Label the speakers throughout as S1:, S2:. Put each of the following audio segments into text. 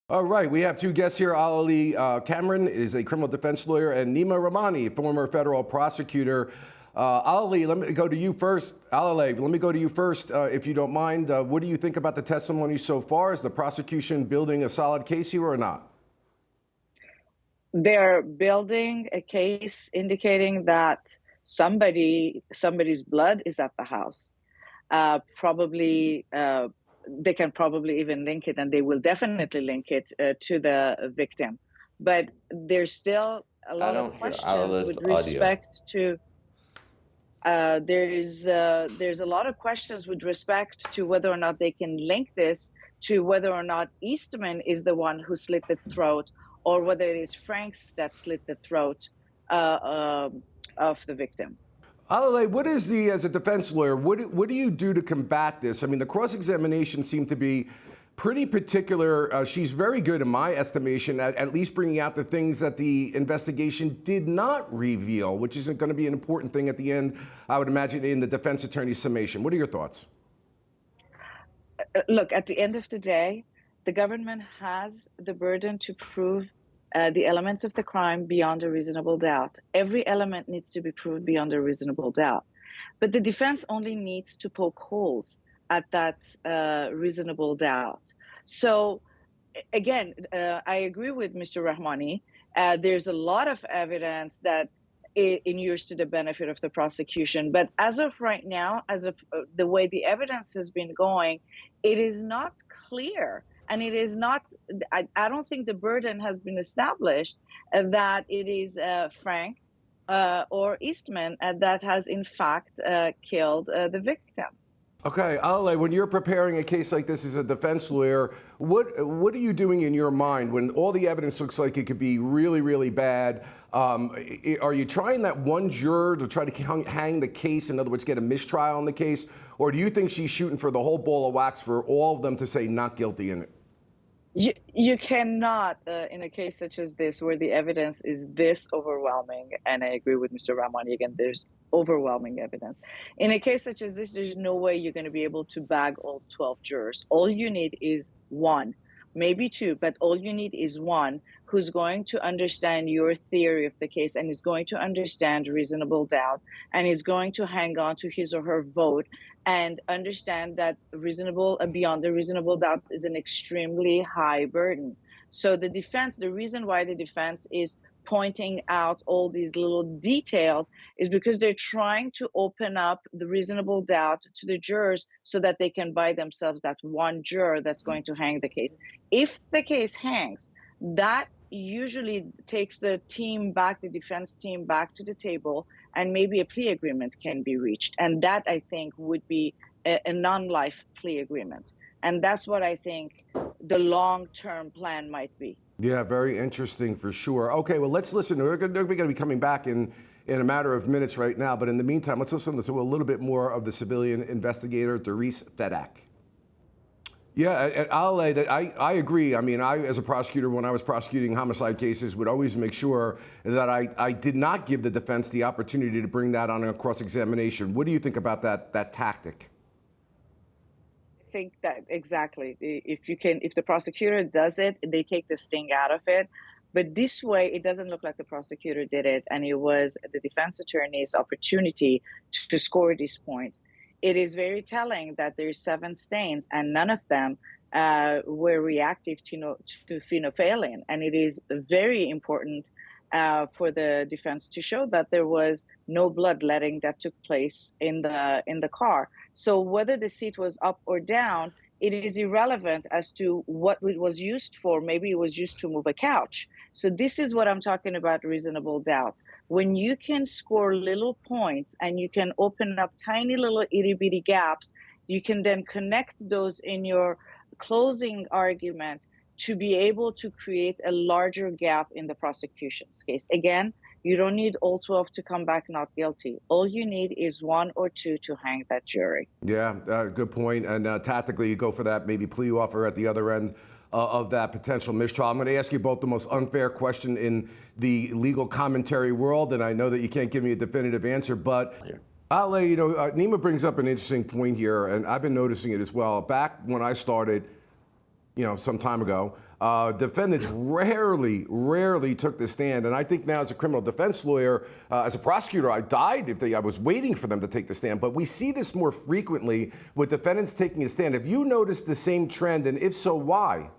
S1: All right, we have two guests here. Alaleh Kamran is a criminal defense lawyer, and Nima Rahmani, former federal prosecutor. Alaleh, let me go to you first. Alaleh, let me go to you first, if you don't mind. What do you think about the testimony so far? Is the prosecution building a solid case here or not?
S2: They're building a case indicating that somebody's blood is at the house. They can probably even link it, and they will definitely link it to the victim. But there's still a
S3: I
S2: lot of
S3: don't hear
S2: questions
S3: Alaleh's
S2: with
S3: audio.
S2: respect to. There's a lot of questions with respect to whether or not they can link this to whether or not Eastman is the one who slit the throat, or whether it is Franks that slit the throat of the victim.
S1: Alaleh, what is as a defense lawyer, what do you do to combat this? I mean, the cross-examination seemed to be pretty particular. She's very good, in my estimation, at least bringing out the things that the investigation did not reveal, which isn't going to be an important thing at the end, I would imagine, in the defense attorney's summation. What are your thoughts?
S2: Look, at the end of the day, the government has the burden to prove the elements of the crime beyond a reasonable doubt. Every element needs to be proved beyond a reasonable doubt. But the defense only needs to poke holes at that reasonable doubt. So, again, I agree with Mr. Rahmani. There's a lot of evidence that inures to the benefit of the prosecution. But as of right now, as of the way the evidence has been going, it is not clear. And it is not, I don't think the burden has been established that it is Frank or Eastman that has in fact killed the victim.
S1: Okay, Alaleh, when you're preparing a case like this as a defense lawyer, what are you doing in your mind when all the evidence looks like it could be really, really bad? Are you trying that one juror to try to hang the case, in other words, get a mistrial on the case? Or do you think she's shooting for the whole ball of wax for all of them to say not guilty in it?
S2: You cannot, in a case such as this, where the evidence is this overwhelming, and I agree with Mr. Rahmani again, there's overwhelming evidence. In a case such as this, there's no way you're going to be able to bag all 12 jurors. All you need is one, maybe two, but all you need is one who's going to understand your theory of the case and is going to understand reasonable doubt and is going to hang on to his or her vote and understand that beyond a reasonable doubt is an extremely high burden. So the defense, the reason why the defense is pointing out all these little details is because they're trying to open up the reasonable doubt to the jurors so that they can buy themselves that one juror that's going to hang the case. If the case hangs, that usually takes the defense team back to the table, and maybe a plea agreement can be reached. And that, I think, would be a non-life plea agreement. And that's what I think the long-term plan might be.
S1: Yeah, very interesting for sure. Okay, well, let's listen. We're going to be coming back in a matter of minutes right now. But in the meantime, let's listen to a little bit more of the civilian investigator, Doris Fedak. Yeah, Alaleh, I agree. I mean, I, as a prosecutor, when I was prosecuting homicide cases, would always make sure that I did not give the defense the opportunity to bring that on a cross-examination. What do you think about that tactic?
S2: I think that exactly. If the prosecutor does it, they take the sting out of it. But this way, it doesn't look like the prosecutor did it, and it was the defense attorney's opportunity to score these points. It is very telling that there's 7 stains and none of them were reactive to phenolphthalein. And it is very important for the defense to show that there was no bloodletting that took place in the car. So whether the seat was up or down, it is irrelevant as to what it was used for. Maybe it was used to move a couch. So this is what I'm talking about, reasonable doubt. When you can score little points and you can open up tiny little itty bitty gaps, you can then connect those in your closing argument to be able to create a larger gap in the prosecution's case. Again, you don't need all 12 to come back not guilty. All you need is 1 or 2 to hang that jury.
S1: Yeah, good point. And tactically, you go for that maybe plea offer at the other end of that potential mistrial. I'm going to ask you both the most unfair question in the legal commentary world, and I know that you can't give me a definitive answer, but Alaleh, Nima brings up an interesting point here, and I've been noticing it as well. Back when I started, some time ago, Defendants rarely took the stand. And I think now as a criminal defense lawyer, as a prosecutor, I died if I was waiting for them to take the stand. But we see this more frequently with defendants taking a stand. Have you noticed the same trend? And if so, why?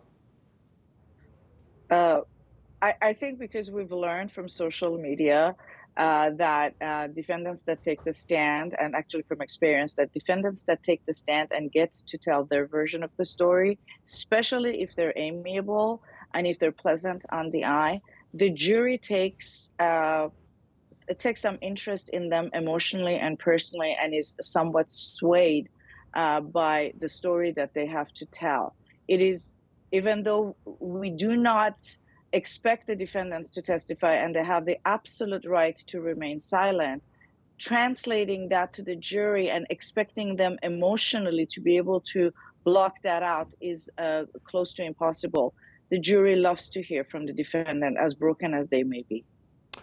S2: I think because we've learned from social media that defendants that take the stand, and actually from experience, that defendants that take the stand and get to tell their version of the story, especially if they're amiable and if they're pleasant on the eye, the jury takes some interest in them emotionally and personally, and is somewhat swayed by the story that they have to tell. It is, even though we do not expect the defendants to testify and they have the absolute right to remain silent, translating that to the jury and expecting them emotionally to be able to block that out is close to impossible. The jury loves to hear from the defendant, as broken as they may be.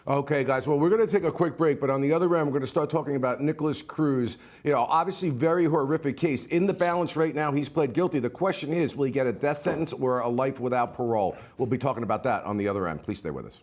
S1: Okay, guys. Well, we're going to take a quick break, but on the other end, we're going to start talking about Nicholas Cruz. You know, obviously very horrific case. In the balance right now, he's pled guilty. The question is, will he get a death sentence or a life without parole? We'll be talking about that on the other end. Please stay with us.